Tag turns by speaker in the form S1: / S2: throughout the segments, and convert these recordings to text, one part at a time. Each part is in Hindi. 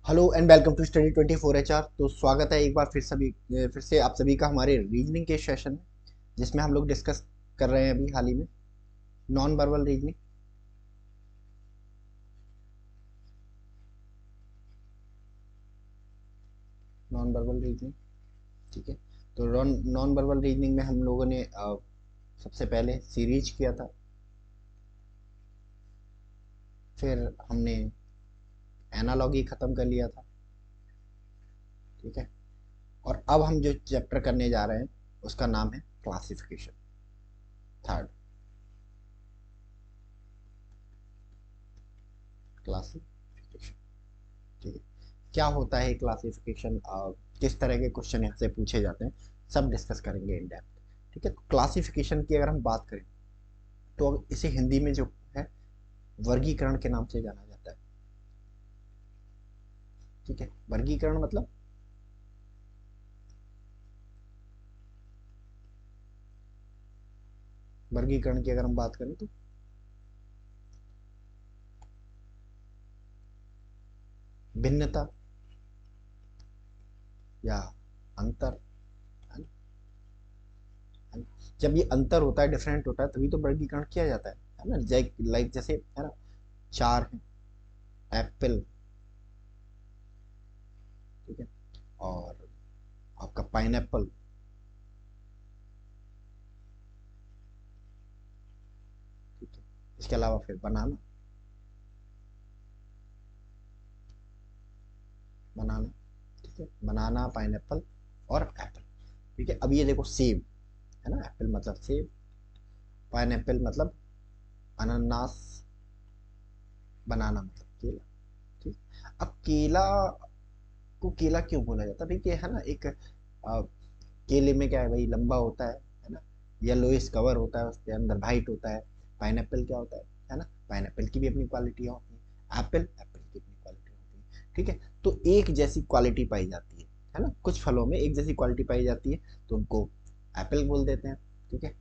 S1: Hello and welcome to study 24 HR। तो स्वागत है एक बार फिर से आप सभी का हमारे रीजनिंग के सेशन में, जिसमें हम लोग डिस्कस कर रहे हैं अभी हाल ही में non verbal reasoning. Non verbal reasoning, ठीक है। तो नॉन वर्बल रीजनिंग में हम लोगों ने सबसे पहले सीरीज किया था, फिर हमने एनालॉगी ख़त्म कर लिया था, ठीक है। और अब हम जो चैप्टर करने जा रहे हैं उसका नाम है क्लासिफिकेशन, थर्ड क्लासिफिकेशन, ठीक है। क्या होता है क्लासिफिकेशन, किस तरह के क्वेश्चन यहाँ से पूछे जाते हैं, सब डिस्कस करेंगे इन डेप्थ, ठीक है। क्लासिफिकेशन की अगर हम बात करें तो इसे हिंदी में जो है वर्गीकरण के नाम से जाना जाता है, ठीक है। वर्गीकरण मतलब वर्गीकरण की अगर हम बात करें तो भिन्नता या अंतर, है ना? है ना? जब ये अंतर होता है, डिफरेंट होता है, तभी तो वर्गीकरण किया जाता है ना। लाइक जैसे है ना, चार है एप्पल, ठीक है, और आपका पाइनएप्पल, ठीक है। इसके अलावा फिर बनाना, बनाना, ठीक है, बनाना, पाइनएप्पल और एप्पल, ठीक है। अब ये देखो सेब, है ना, एप्पल मतलब सेब, पाइनएप्पल मतलब अनानास, बनाना मतलब केला, ठीक। अब केला को केला क्यों बोला जाता है भाई, कि है ना एक केले में क्या है भाई, लंबा होता है ना, येलोइश कवर होता है, उसके अंदर वाइट होता है। पाइनएप्पल क्या होता है ना, पाइनएप्पल की भी अपनी क्वालिटी होती है, एप्पल एप्पल की अपनी क्वालिटी होती है, ठीक है। तो एक जैसी क्वालिटी पाई जाती है ना, कुछ फलों में एक जैसी क्वालिटी पाई जाती है, तो उनको एप्पल बोल देते हैं, ठीक है।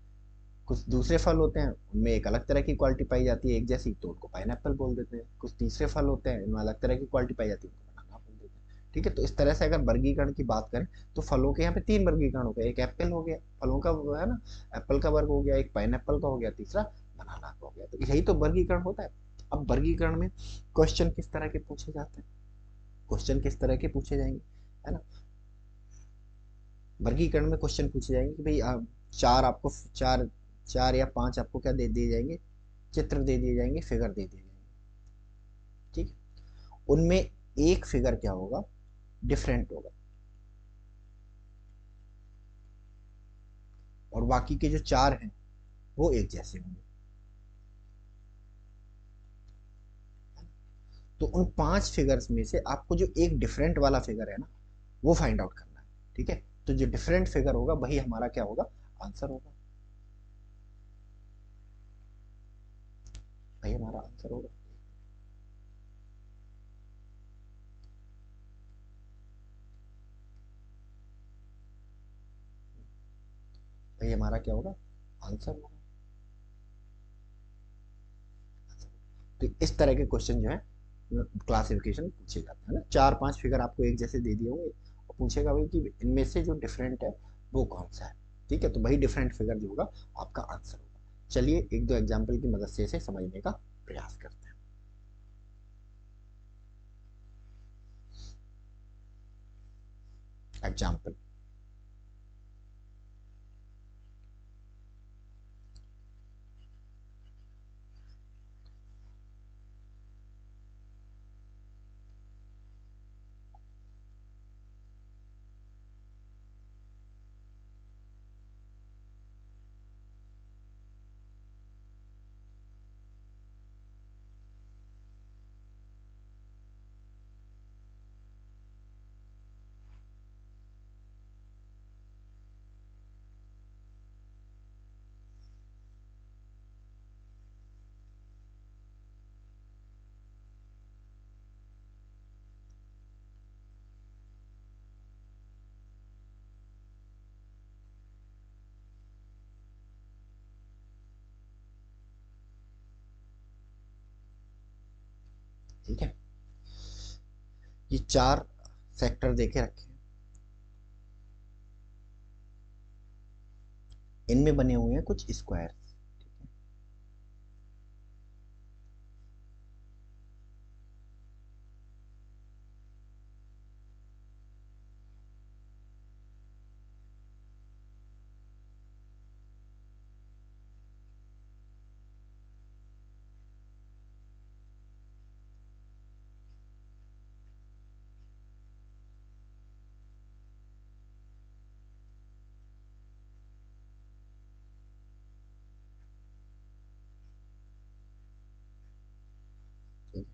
S1: कुछ दूसरे फल होते हैं उनमें एक अलग तरह की क्वालिटी पाई जाती है एक जैसी, तो उनको पाइनएप्पल बोल देते हैं। कुछ तीसरे फल होते हैं उनमें अलग तरह की क्वालिटी पाई जाती है, उनको बनाना बोल देते हैं, ठीक है। तो इस तरह से अगर वर्गीकरण की बात करें तो फलों के यहाँ पे तीन वर्गीकरण हो गए, एक एप्पल हो गया फलों का वो है ना, एप्पल का वर्ग हो गया, एक पाइनएप्पल का हो गया, तीसरा बनाना का हो गया। तो यही तो वर्गीकरण होता है। अब वर्गीकरण में क्वेश्चन किस तरह के पूछे जाते हैं, क्वेश्चन किस तरह के पूछे जाएंगे, है ना। वर्गीकरण में क्वेश्चन पूछे जाएंगे कि भाई चार आपको चार चार या पांच आपको क्या दे दिए जाएंगे, चित्र दे दिए जाएंगे, फिगर दे दिए जाएंगे, ठीक है। उनमें एक फिगर क्या होगा, डिफरेंट होगा, और बाकी के जो चार हैं वो एक जैसे होंगे। तो उन पांच फिगर्स में से आपको जो एक डिफरेंट वाला फिगर है ना, वो फाइंड आउट करना है, ठीक है। तो जो डिफरेंट फिगर होगा वही हमारा क्या होगा, आंसर होगा, वही हमारा आंसर होगा। वही हमारा क्या होगा, आंसर होगा। तो इस तरह के क्वेश्चन जो है क्लासिफिकेशन पूछे जाते हैं ना, चार पांच फिगर आपको एक जैसे दे दिए होंगे और पूछेगा भाई कि इनमें से जो डिफरेंट है वो कौन सा है, ठीक है। तो वही डिफरेंट फिगर जो होगा आपका आंसर होगा। चलिए एक दो एग्जाम्पल की मदद से इसे समझने का प्रयास करते हैं। एग्जाम्पल, ठीक है। ये चार सेक्टर देके रखे हैं, इनमें बने हुए हैं कुछ स्क्वायर। ठीक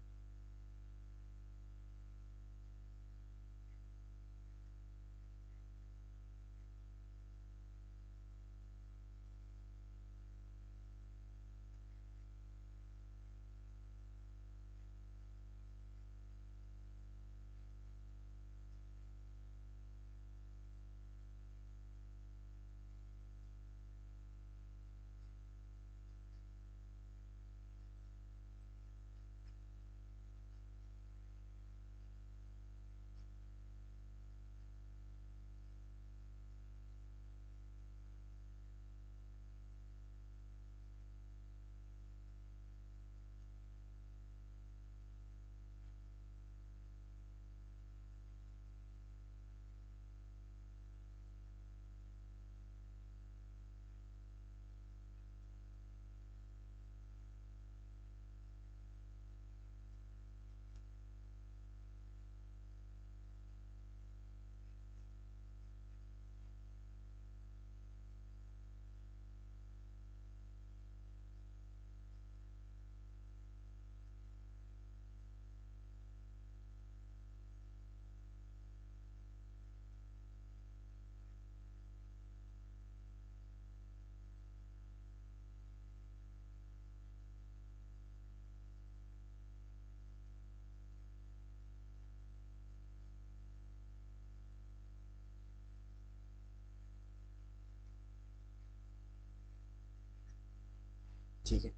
S1: ठीक है,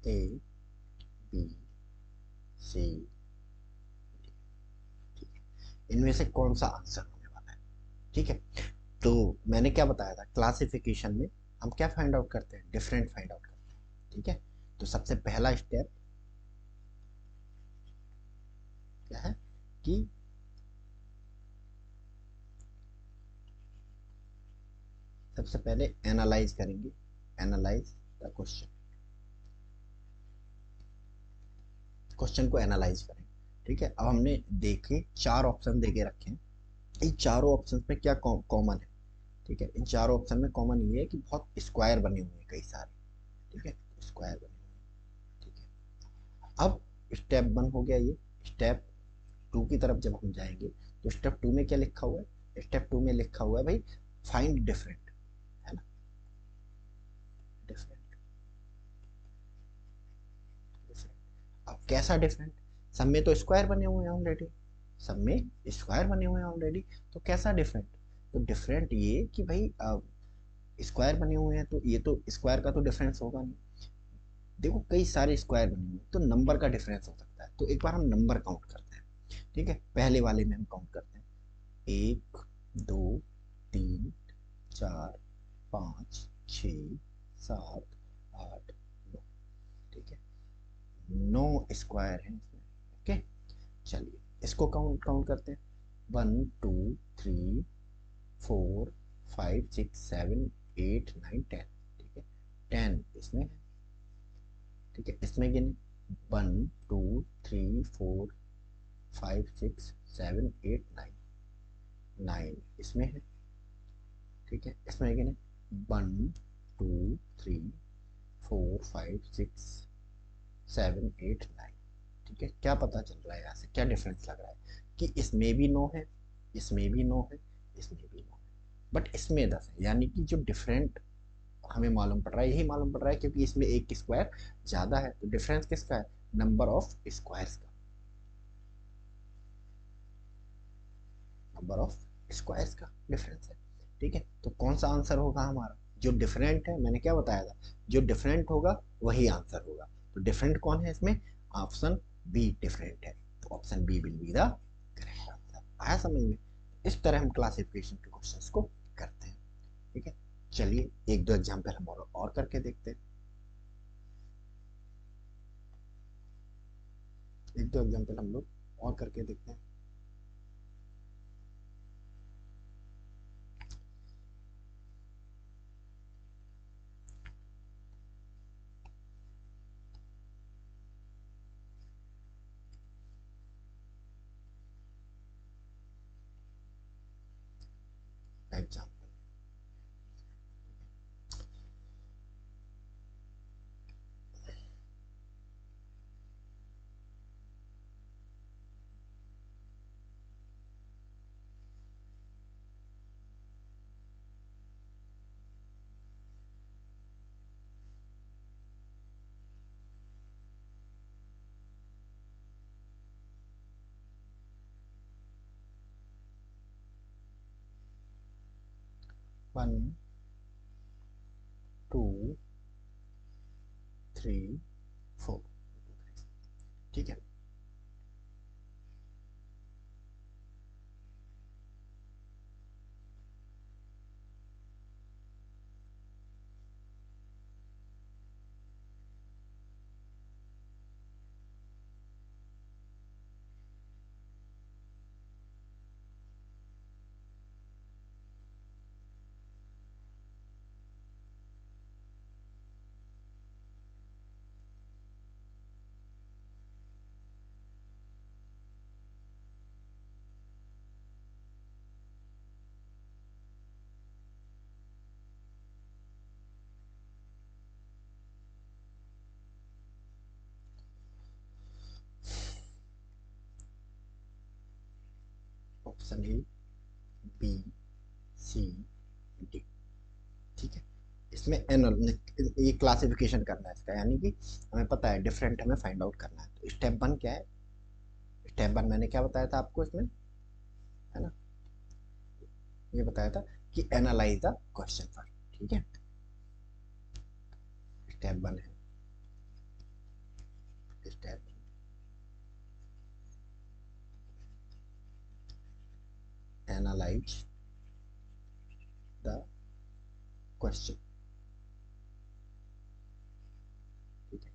S1: ए बी सी, ठीक है, इनमें से कौन सा आंसर होने वाला है। ठीक है, तो मैंने क्या बताया था क्लासिफिकेशन में, हम क्या फाइंड आउट करते हैं, डिफरेंट फाइंड आउट करते हैं। ठीक है, तो सबसे पहला स्टेप क्या है कि सबसे पहले एनालाइज करेंगे, एनालाइज द क्वेश्चन, क्वेश्चन को एनालाइज करेंगे। ठीक है, अब हमने देखे चार ऑप्शन देके रखे हैं, इन चारों ऑप्शन में क्या कॉमन है। ठीक है, इन चारों ऑप्शन में कॉमन ये है कि बहुत स्क्वायर बने हुए हैं कई सारे। ठीक है, स्क्वायर बने हुए हैं। ठीक है, अब स्टेप वन हो गया ये। स्टेप टू की तरफ जब हम जाएंगे तो स्टेप टू में क्या लिखा हुआ है, स्टेप टू में लिखा हुआ है भाई फाइंड डिफरेंट, है ना, डिफरेंट, डिफरेंट। अब कैसा डिफरेंट, सब में तो स्क्वायर बने हुए हैं ऑलरेडी, सब में स्क्वायर बने हुए हैं ऑलरेडी, तो कैसा डिफरेंट। तो डिफरेंट ये कि भाई स्क्वायर बने हुए हैं तो ये तो स्क्वायर का तो डिफरेंस होगा नहीं। देखो कई सारे स्क्वायर बने हुए हैं तो नंबर का डिफरेंस हो सकता है, तो एक बार हम नंबर काउंट करते हैं। ठीक है, पहले वाले में हम काउंट करते हैं, एक, दो, तीन, चार, पाँच, छ, सात, आठ, नौ। ठीक है, नौ स्क्वायर हैं इसमें। ओके, चलिए इसको काउंट काउंट करते हैं, one, two, three, four, five, six, seven, eight, nine, ten. ठीक है, टेन इसमें है। ठीक है, इसमें गिने, one, two, three, four, five, six, seven, eight, nine, nine इसमें है। ठीक है, इसमें गिने, one, two, three, four, five, six, seven, eight, nine. ठीक है, क्या पता चल रहा है यहाँ से, क्या डिफरेंस लग रहा है कि इसमें भी नो है, इसमें भी नो है, इसमें भी नो है, बट इसमें 10 है, यानी कि जो डिफरेंट हमें मालूम पड़ रहा है यही मालूम पड़ रहा है क्योंकि इसमें एक स्क्वायर ज्यादा है, तो डिफरेंस किसका है, नंबर ऑफ स्क्वायर्स का, नंबर ऑफ स्क्वायर्स का डिफरेंस है। ठीक है, तो कौन सा आंसर होगा हमारा, जो डिफरेंट है, मैंने क्या बताया था, जो डिफरेंट होगा वही आंसर होगा। तो डिफरेंट कौन है इसमें, ऑप्शन बी डिफरेंट है, तो option B will be the correct answer. आया समझ में? इस तरह हम क्लासिफिकेशन के क्वेश्चंस को करते हैं। ठीक है, चलिए एक दो एग्जांपल हम और करके देखते हैं। एक दो एग्जांपल हम लोग और करके देखते हैं। एग्जांपल 1 2 3 4। ठीक है, option A B C D. ठीक है, इसमें एनल ये क्लासिफिकेशन करना है इसका, यानी कि हमें पता है डिफरेंट हमें फाइंड आउट करना है। तो स्टेप वन क्या है? स्टेप वन मैंने क्या बताया था आपको इसमें, है ना, ये बताया था कि एनालाइज द क्वेश्चन फर्स्ट। ठीक है, स्टेप वन है, स्टेप एनालाइज द क्वेश्चन। ठीक है,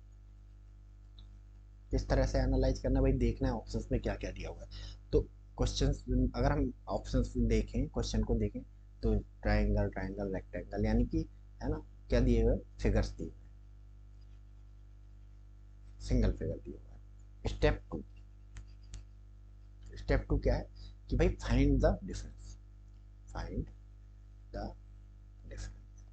S1: किस तरह से एनालाइज करना भाई, देखना है ऑप्शंस में क्या क्या दिया हुआ है। तो क्वेश्चंस, अगर हम ऑप्शंस देखें, क्वेश्चन को देखें, तो ट्राइंगल ट्राइंगल रेक्टेंगल, यानी कि, है ना, क्या दिए हुए फिगर्स दिए हुए, सिंगल फिगर दिए हुआ है। स्टेप टू क्या है कि भाई find the difference, find the difference.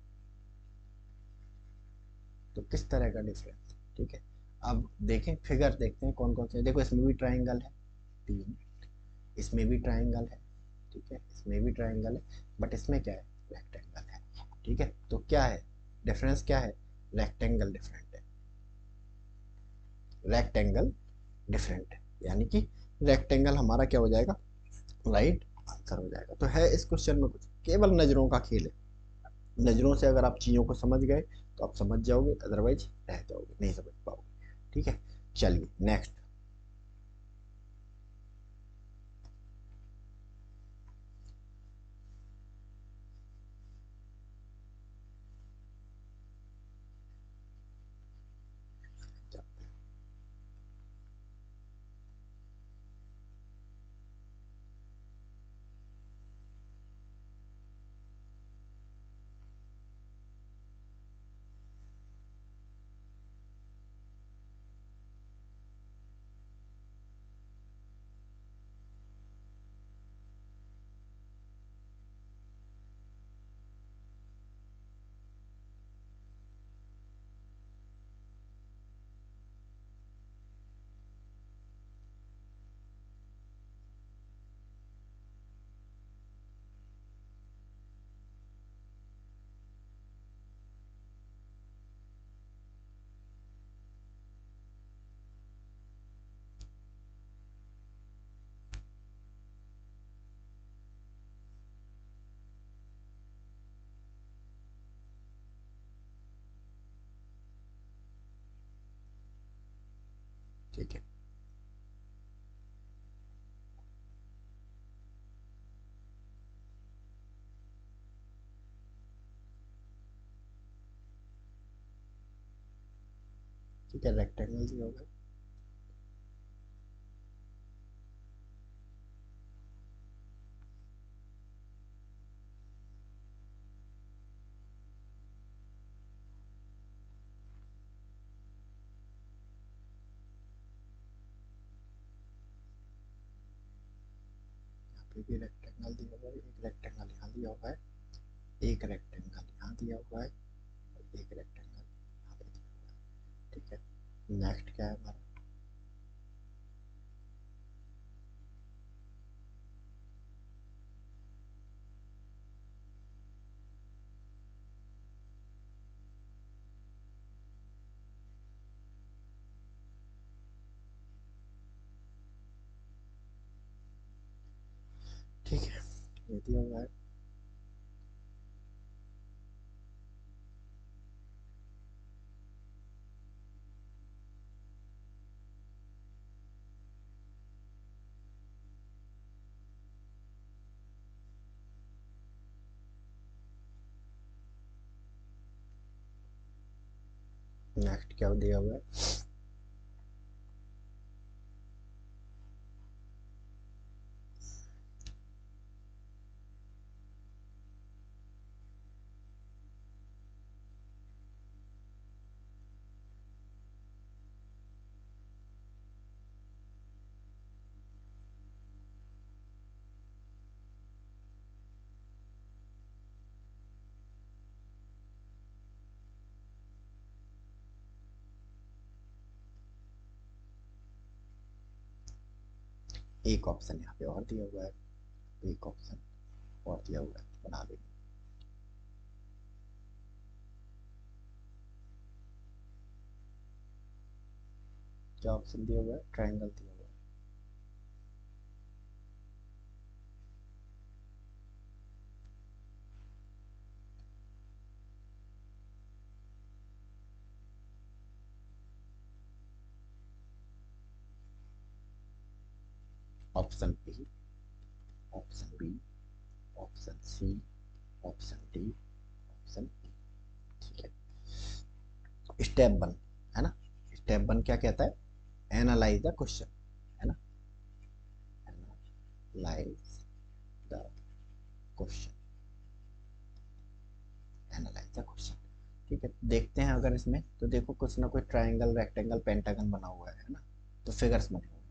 S1: तो किस तरह का डिफरेंस? ठीक है, अब देखें फिगर, देखते हैं कौन कौन से। देखो इसमें भी ट्राइंगल है 3, इसमें भी ट्राइंगल है, ठीक है, इसमें भी ट्राइंगल है, बट इसमें क्या है, रेक्टेंगल है। ठीक है, तो क्या है डिफरेंस, क्या है, रेक्टेंगल डिफरेंट है, रेक्टेंगल डिफरेंट है, यानी कि रेक्टेंगल हमारा क्या हो जाएगा, राइट आंसर हो जाएगा। तो है इस क्वेश्चन में कुछ, केवल नजरों का खेल है। नजरों से अगर आप चीजों को समझ गए तो आप समझ जाओगे, अदरवाइज रह जाओगे, नहीं समझ पाओगे। ठीक है, चलिए नेक्स्ट। ठीक है, ठीक है, रेक्टेंगल दिया हुआ है। यहाँ पे भी रेक्टेंगल दिया हुआ है, एक रेक्टेंगल यहाँ दिया हुआ है, एक रेक्टेंगल यहाँ दिया हुआ है, और एक रेक्टेंगल यहाँ पे दिया हुआ है। ठीक है, नेक्स्ट क्या है हमारा? ठीक है, ये दिया हुआ है। नेक्स्ट क्या दिया हुआ है? एक ऑप्शन यहाँ पे और दिया हुआ है, एक ऑप्शन और दिया हुआ है, बना देंगे। क्या ऑप्शन दिया हुआ है? ट्रायंगल दिया हुआ है। Option A, option B, option C, option D, option E. ठीक है, स्टेप वन है ना, स्टेप वन क्या कहता है? एनालाइज द क्वेश्चन, है ना, analyse the question, analyse the question. ठीक है, देखते हैं अगर इसमें, तो देखो कुछ ना कुछ ट्रायंगल, रेक्टेंगल, पेंटागन बना हुआ है ना, तो फिगर्स बने हुए हैं।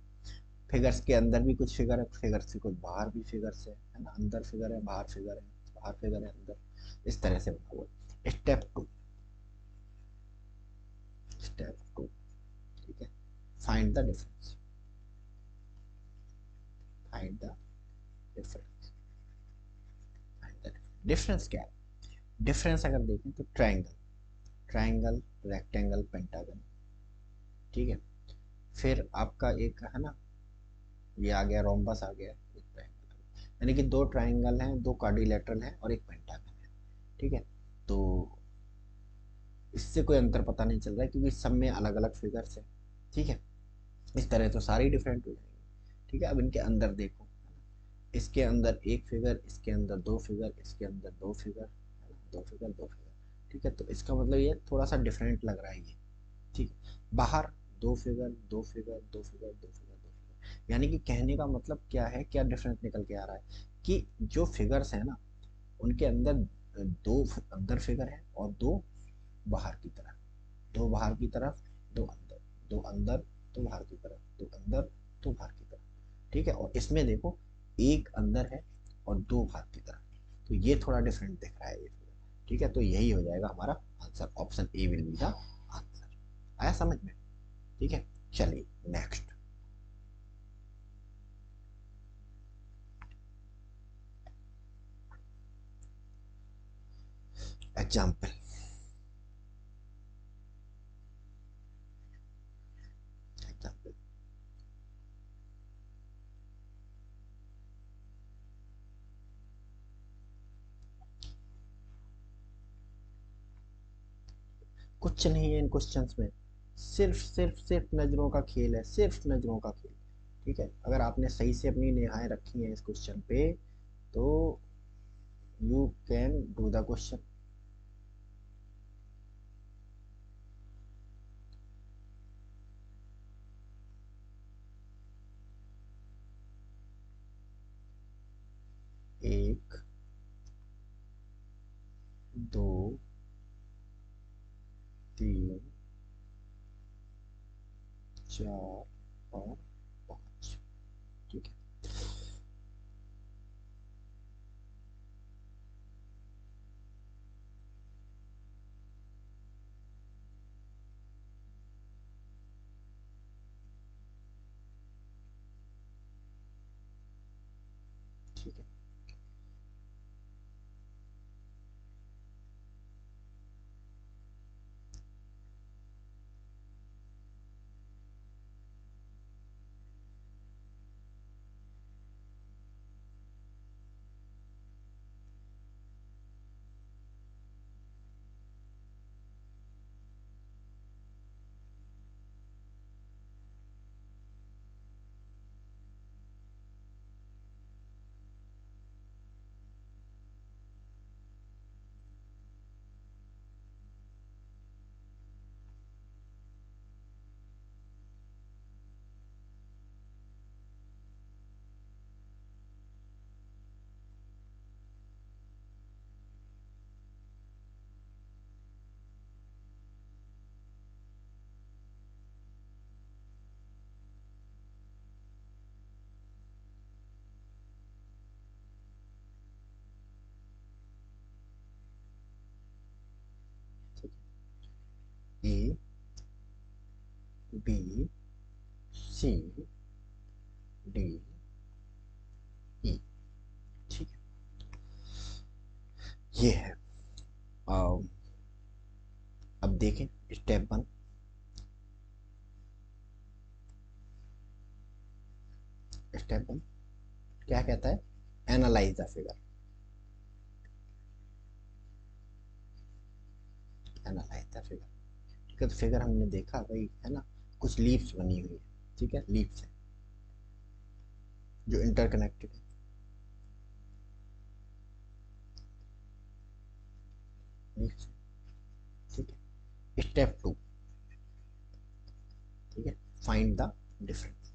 S1: फिगर्स के अंदर भी कुछ फिगर है, फिगर से कुछ बाहर भी फिगर्स है ना, अंदर फिगर है, बाहर फिगर है, बाहर फिगर है, अंदर, इस तरह से बना हुआ है। स्टेप टू, स्टेप टू, ठीक है, find the difference, find the difference, find the difference. क्या है डिफरेंस? अगर देखें तो ट्रायंगल, ट्रायंगल, रेक्टेंगल, पेंटागन, ठीक है, फिर आपका एक है ना, ये आ गया रोम्बस आ गया, एक ट्रायंगल, यानी कि दो ट्रायंगल हैं, दो क्वाड्रिलेटरल हैं और एक पेंटागन है। ठीक है, तो इससे कोई अंतर पता नहीं चल रहा है क्योंकि सब में अलग अलग फिगर्स है। ठीक है, इस तरह तो सारे डिफरेंट हो जाएंगे। ठीक है, अब इनके अंदर देखो, इसके अंदर एक फिगर, इसके अंदर दो फिगर, इसके अंदर दो फिगर, दो फिगर, दो फिगर। ठीक है, तो इसका मतलब ये थोड़ा सा डिफरेंट लग रहा है ये। ठीक है, बाहर दो फिगर, दो फिगर, दो फिगर, दो फिगर, दो फिगर, यानी कि कहने का मतलब क्या है, क्या डिफरेंस निकल के आ रहा है कि जो फिगर्स है ना, उनके अंदर दो अंदर फिगर है और दो बाहर की तरफ, दो बाहर की तरफ, दो अंदर, दो अंदर, दो बाहर की तरफ, दो अंदर, दो बाहर की तरफ। ठीक है, और इसमें देखो एक अंदर है और दो बाहर की तरफ, तो ये थोड़ा डिफरेंट दिख रहा है ये फिगर। ठीक है, तो यही हो जाएगा हमारा answer, option A will be the answer. आया समझ में? ठीक है, चलिए नेक्स्ट एग्जाम्पल। एग्जाम्पल, कुछ नहीं है इन क्वेश्चंस में, सिर्फ सिर्फ सिर्फ नजरों का खेल है, सिर्फ नजरों का खेल। ठीक है, अगर आपने सही से अपनी निगाहें रखी हैं इस क्वेश्चन पे, तो you can do the question. एक, दो, तीन, चार और पांच। ठीक है, ठीक है। ए, बी, सी, डी, ई। ठीक है, ये है। अब देखें स्टेप वन। स्टेप वन क्या कहता है? Analyse the figure. Analyse the figure. ठीक है, तो फिगर हमने देखा भाई, है ना, कुछ लीव्स बनी हुई है। ठीक है, लीव्स है जो इंटरकनेक्टेड है। लीव्स है, ठीक है। स्टेप टू, ठीक है, फाइंड द डिफरेंस।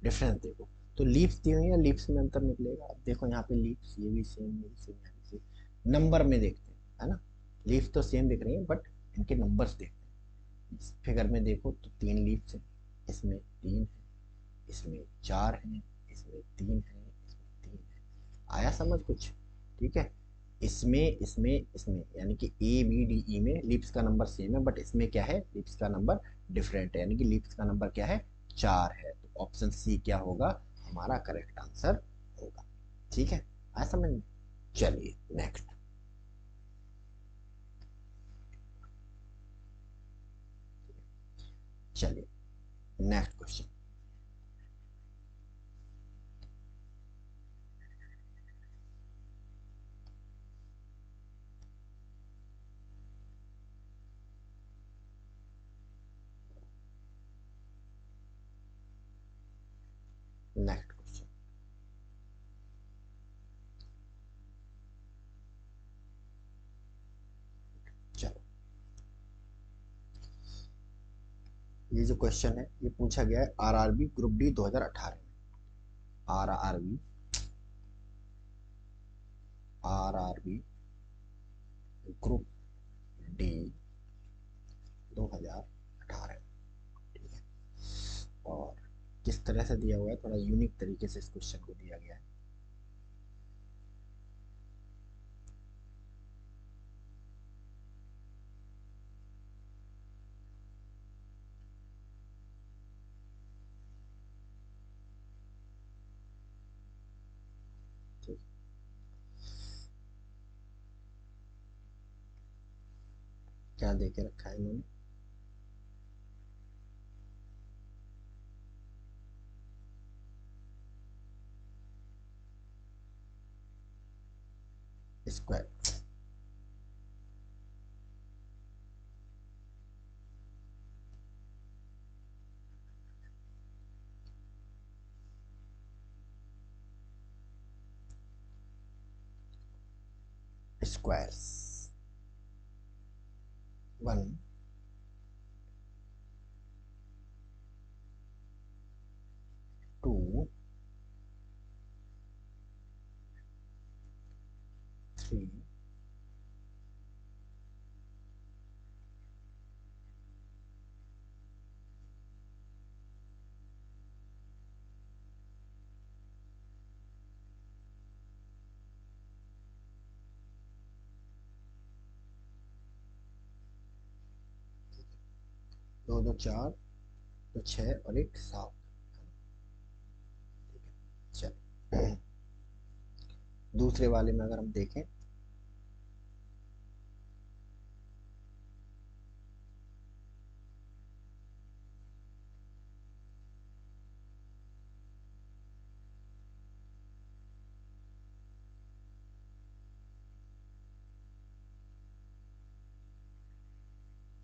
S1: डिफरेंस देखो, तो लीव्स दी हुई है, लीव्स में अंतर निकलेगा। अब देखो यहाँ पे लीव्स, ये भी सेम, ये भी सेम, यहाँ भी सेम। नंबर में देखते हैं, है ना, लीव्स तो सेम दिख रही है, बट इनके नंबर्स देखते हैं। इस फिगर में देखो तो तीन लीव्स हैं, इसमें तीन है, इसमें चार है, इसमें तीन है, इसमें तीन है। आया समझ कुछ? ठीक है, इसमें इसमें इसमें यानी कि ए बी डी ई में लीव्स का नंबर सेम है, बट इसमें क्या है, लीव्स का नंबर डिफरेंट है, यानी कि लीव्स का नंबर क्या है, चार है। तो ऑप्शन सी क्या होगा, हमारा करेक्ट आंसर होगा। ठीक है, आया समझ में? चलिए नेक्स्ट। चलिए नेक्स्ट क्वेश्चन। नेक्स्ट क्वेश्चन, चलो। ये जो क्वेश्चन है ये पूछा गया है आरआरबी ग्रुप डी 2018 में। RRB, RRB group D 2018। ठीक है, और किस तरह से दिया हुआ है, थोड़ा यूनिक तरीके से इस क्वेश्चन को दिया गया है। ठीक, क्या दे के रखा है इन्होंने? स्क्वायर। स्क्वायर्स, वन, दो चार, दो छः और एक सात। ठीक है, चलो दूसरे वाले में अगर हम देखें,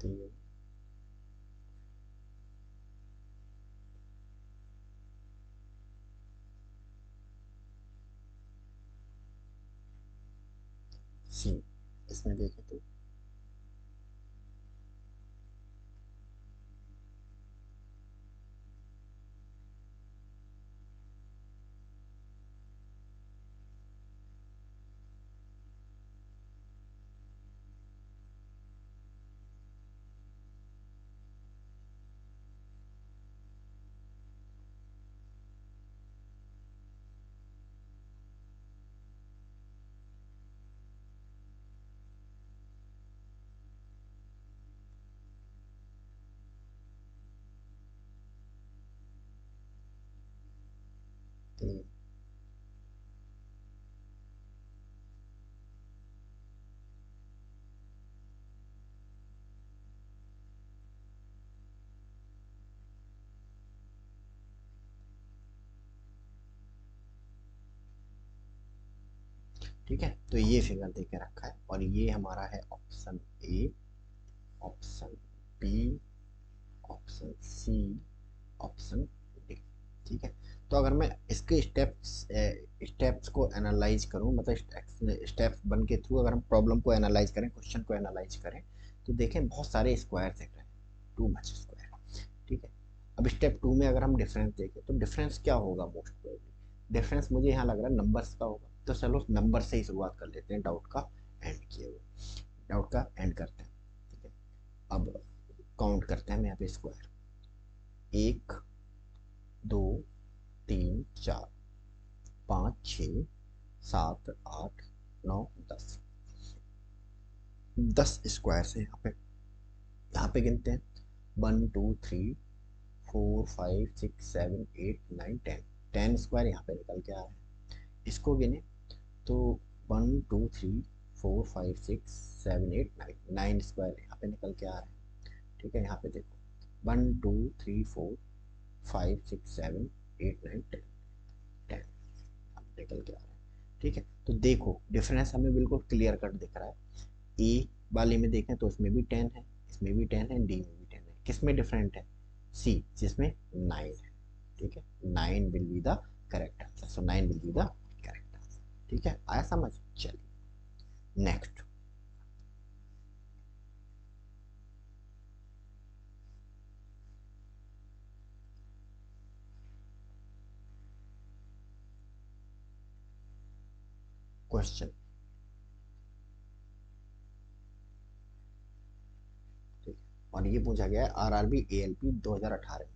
S1: तो सी, इसमें देखें तो तीन। ठीक है, तो ये फिगर दे के रखा है और ये हमारा है option A, option B, option C, option D. ठीक है, तो अगर मैं इसके स्टेप्स को एनालाइज करूं, मतलब स्टेप्स वन के थ्रू अगर हम प्रॉब्लम को एनालाइज करें, क्वेश्चन को एनालाइज करें, तो देखें बहुत सारे स्क्वायर दिख रहे हैं, टू मच स्क्वायर। ठीक है, अब स्टेप टू में अगर हम डिफरेंस देखें तो डिफरेंस क्या होगा, मोस्ट प्रोबेबली डिफरेंस मुझे यहाँ लग रहा है नंबर्स का होगा। तो चलो नंबर से ही शुरुआत कर लेते हैं, डाउट का एंड किए हुए, डाउट का एंड करते हैं। ठीक है, अब काउंट करते हैं हम यहाँ पे स्क्वायर, एक, दो, तीन, चार, पाँच, छ, सात, आठ, नौ, 10। 10 स्क्वायर है यहाँ पे गिनते हैं, 1 2 3 4 5 6 7 8 9 10। 10 स्क्वायर यहाँ पे निकल के आ रहे हैं, इसको गिने तो 1 2 3 4 5 6 7 8 9, 9 स्क्वायर यहाँ पे निकल के आ रहे हैं। ठीक है, यहाँ पे देखो 1 2 3 4 5 6 7 8 9 10, 10 निकल के आ रहे हैं। ठीक है, तो देखो डिफरेंस हमें बिल्कुल क्लियर कट दिख रहा है। ए वाले में देखें तो इसमें भी 10 है, इसमें भी 10 है, डी में भी 10 है, किस में डिफरेंट है, सी जिसमें 9 है। ठीक है, 9 will be the correct answer, so 9 will be the correct answer. ठीक है, आया समझ। चलिए नेक्स्ट क्वेश्चन। ठीक है, और ये पूछा गया है आरआरबी एएलपी 2018 में,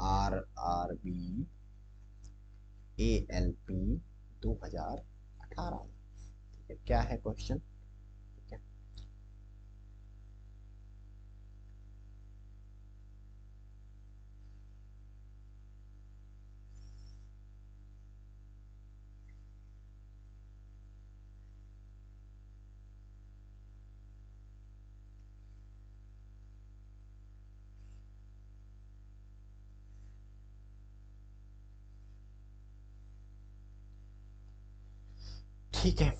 S1: आरआरबी एएलपी 2018 में। ठीक है, क्या है क्वेश्चन। ठीक है, ठीक है,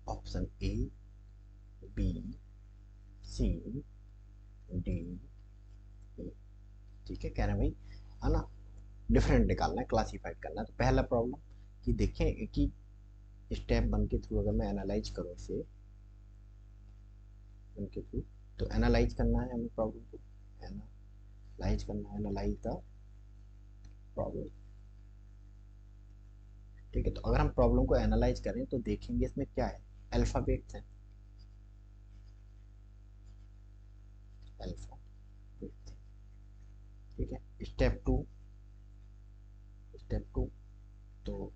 S1: option A, B, C, D, A. ठीक है, कह रहे हैं भाई, है ना, डिफरेंट निकालना है, क्लासीफाइड करना है। तो पहला प्रॉब्लम कि देखें कि स्टेप वन के थ्रू अगर मैं एनालाइज करूँ इसे, उनके थ्रू। तो एनालाइज करना है हमें प्रॉब्लम को, एनालाइज करना है, एनालाइज द प्रॉब्लम। ठीक है, तो अगर हम प्रॉब्लम को एनालाइज करें तो देखेंगे इसमें क्या है, अल्फाबेट्स हैं, अल्फाबेट। ठीक है, स्टेप टू तो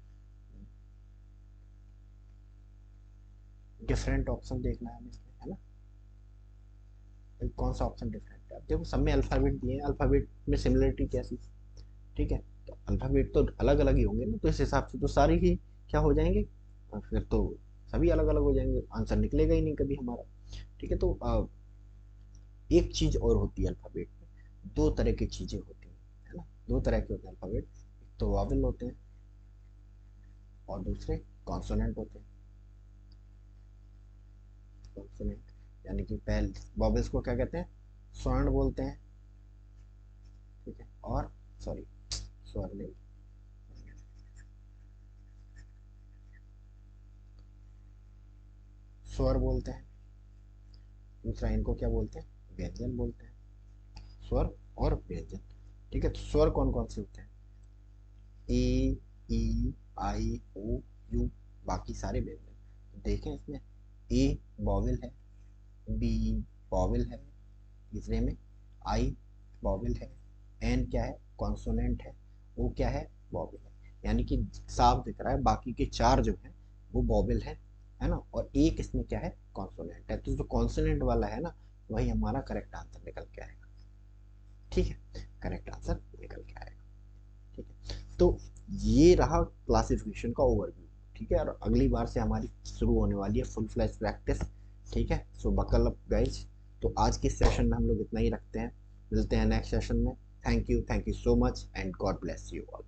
S1: डिफरेंट ऑप्शन देखना है हमें इसमें, है ना। भाई कौन सा ऑप्शन डिफरेंट है, अब देखो सब में अल्फाबेट दिए हैं, अल्फाबेट में सिमिलरिटी कैसी। ठीक है, तो अल्फाबेट तो अलग अलग ही होंगे ना, तो इस हिसाब से तो सारी ही क्या हो जाएंगे, और फिर तो सभी अलग अलग हो जाएंगे, आंसर निकलेगा ही नहीं कभी हमारा। ठीक है, तो एक चीज और होती है अल्फाबेट में, दो तरह की चीजें होती हैं, है ना, दो तरह के होते हैं अल्फाबेट, एक तो वॉवेल होते हैं और दूसरे कॉन्सोनेंट होते हैं। कॉन्सोनेंट यानी कि पहले वॉवेल्स को क्या कहते हैं, स्वर्ण बोलते हैं। ठीक है, और सॉरी, स्वर नहीं, स्वर बोलते हैं। दूसरा इनको क्या बोलते हैं, व्यंजन बोलते हैं, स्वर और व्यंजन। ठीक है, तो स्वर कौन कौन से होते हैं, ए, ई, आई, ओ, यू, बाकी सारे व्यंजन। देखें इसमें ए वॉवेल है, बी वॉवेल है, तीसरे में आई वॉवेल है, एन क्या है, कॉन्सोनेंट है, ओ क्या है, वॉवेल है। यानी कि साफ दिख रहा है बाकी के चार जो है वो वॉवेल है ना, और एक इसमें क्या है, कॉन्सोनेंट है। तो जो कॉन्सोनेंट वाला है ना, वही हमारा करेक्ट आंसर निकल के आएगा। ठीक है, करेक्ट आंसर निकल के आएगा। ठीक है, तो ये रहा क्लासिफिकेशन का ओवरव्यू। ठीक है, और अगली बार से हमारी शुरू होने वाली है फुल फ्लैश प्रैक्टिस। ठीक है, सो बकल अप गाइज। तो आज के सेशन में हम लोग इतना ही रखते हैं, मिलते हैं नेक्स्ट सेशन में। Thank you so much and God bless you all.